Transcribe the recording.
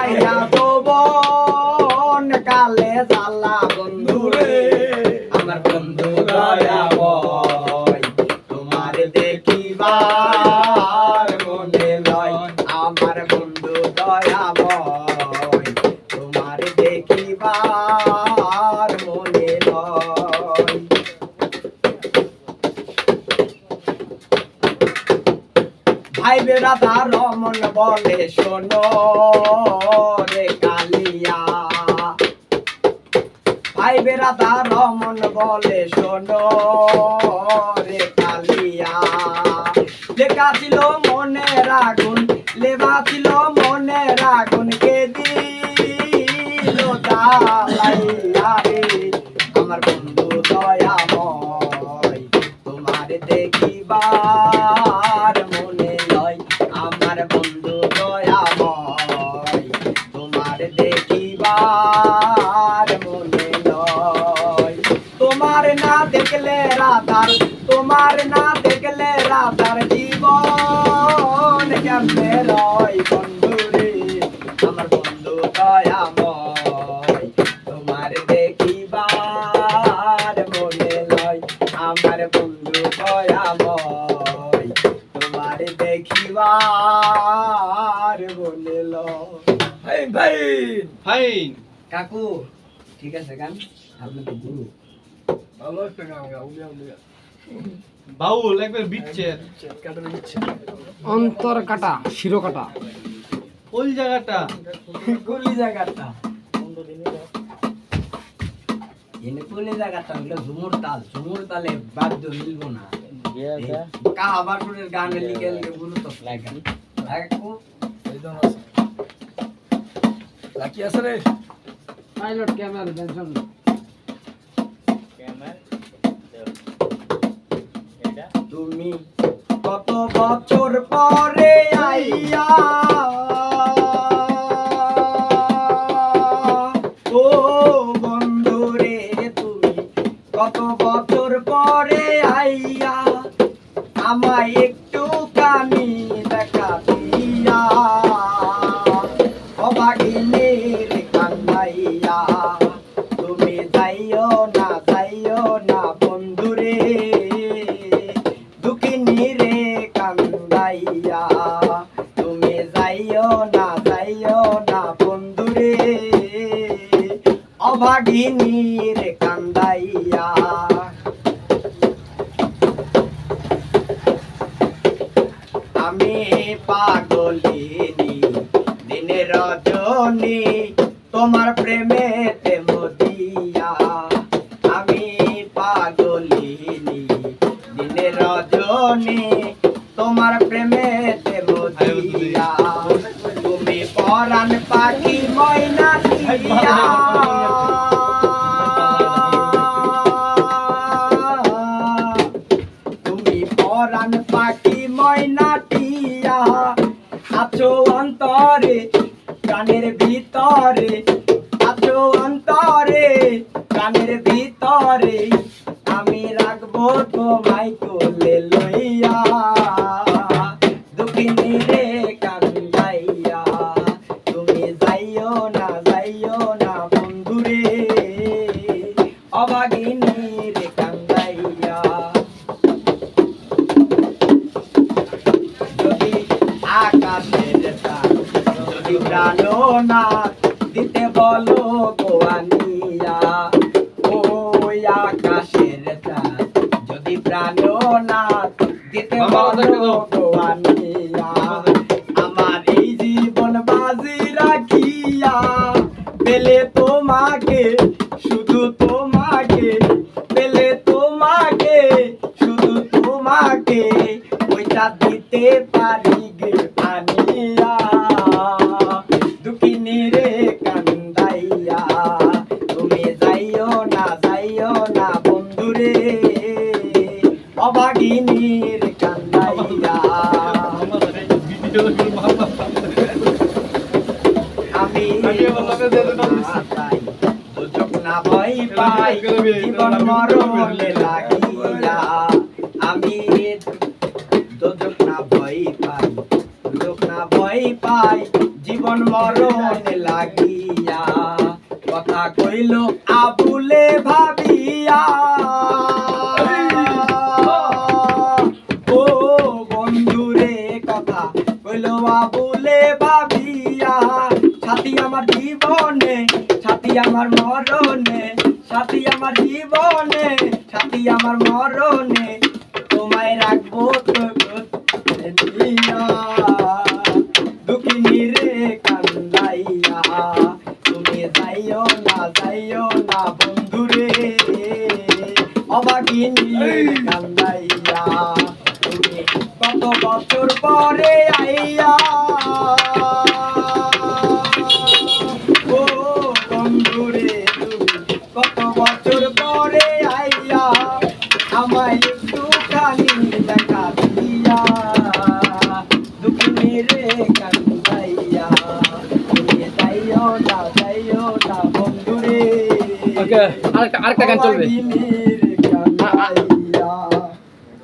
পাইয়া যৌবন কালে জ্বালা বন্ধু রে আমার বন্ধু দয়াময় তোমার দেখিবার মনে লয় আমার বন্ধু দয়াময় তোমার দেখিবার মনে লয় ভাই বেড়াদা রমন বলে শোনো রে কালিয়া ভাই বেড়াদা রমন বলে শোনো রে কালিয়া লেখা ছিল মনের আগুন লেবা ছিল মনের আগুন কে দিল জ্বালাইয়া রে আমার বন্ধু দয়াময় তোমার দেখিবার মনে লয় আমার বন্ধু দয়াময় তোমার দেখিবার মনে লয় তোমার না দেখলে রাধার জীবন কেমনে লয় বন্ধু রে আমার বন্ধু দয়াময় তোমার দেখিবার মনে লয় আমার বন্ধু দয়াময় তোমার দেখিবার মনে লয় ফাইন ফাইন ফাইন কাকু ঠিক আছে গান আপনি তো গুরু ভালো একটা গান গাও উলিয়া উলিয়া বাউল একবার বিচ্ছে কাটারে দিচ্ছে অন্তর কাটা শিরো কাটা ওই জায়গাটা কুলি জায়গাটা এনে কুলি জায়গাটা হলো ঝুমুর তালে বাদ্য মিলব না কাহা বাটুরের গানে লিখে গুরু তো লাগে কাকু এই জন আছে লাকি আছে রে পাইলট ক্যামেরা টেনশন তুমি কত বছর পরে আইয়া ও বন্ধু রে তুমি কত বছর পরে আইয়া আমায় একটু কানি দেখা দিয়া অবাগিনীর কান্দাইয়া তুমি যাইও না বন্ধু রে দুঃখিনী রে কান্দাইয়া তুমি যাইও না বন্ধু রে অভাগিনীর কান্দাইয়া আমি পাগলিনী দিনের রজনী তোমার প্রেমেতে মদিয়া আমি পাগলিনী দিনের রজনী তোমার প্রেমেতে মদিয়া তুমি পরাণ পাখি ময়না দিয়া তুমি পরাণ পাখি ময়না টিয়া আছো অন্তরে কানের ভিতরে আছো অন্তরে কানের ভিতরে আমি রাখবো তোমায় কোলে লইয়া দুঃখিনী রে কান্দাইয়া তুমি যাইও না বন্ধু রে অভাগিনী রে কান্দাইয়া যদি আকাশের তার যদি প্রাণনাথ দিতে বলো গোয়ানিয়া ওই আকাশের তার যদি প্রাণনাথ দিতে বলো গোয়ানিয়া আমার এই জীবন বাজি রাখিয়া পেলে তোমাকে শুধু তোমাকে পেলে তোমাকে শুধু তোমাকে ওইটা দিতে পারি গে আনিয়া দুঃখিনী রে কান্দাইয়া তুমি যাইও না বন্ধু রে অভাগিনীর কান্দাইয়া আমি দুচোখ না ভয় পাই জীবন মরণে লাগিয়া আমি দুচোখ না ভয় পাই জীবন মরণে হইল আবুলে ভাবিয়া ও বন্ধুরে কথা কইল আবুলে ভাবিয়া সাথী আমার জীবনে সাথী আমার মরণে সাথী আমার জীবনে সাথী আমার মরণে তোমায় রাখবো তো দিয়া দুঃখিনী রে কান্দাইয়া তুমি যাইও না বন্ধুরে অবাগিনী কান্দাইয়া তুমি কত বছর পরে আইয়া ও বন্ধুরে তুমি কত বছর পরে আইয়া আমায় একটুখানি দেখা দিয়া দুঃখিনী রে কান্দাইয়া তুমি যাইও না বন্ধুরে ওকে আরেকটা গান চলবে। অবাগিনী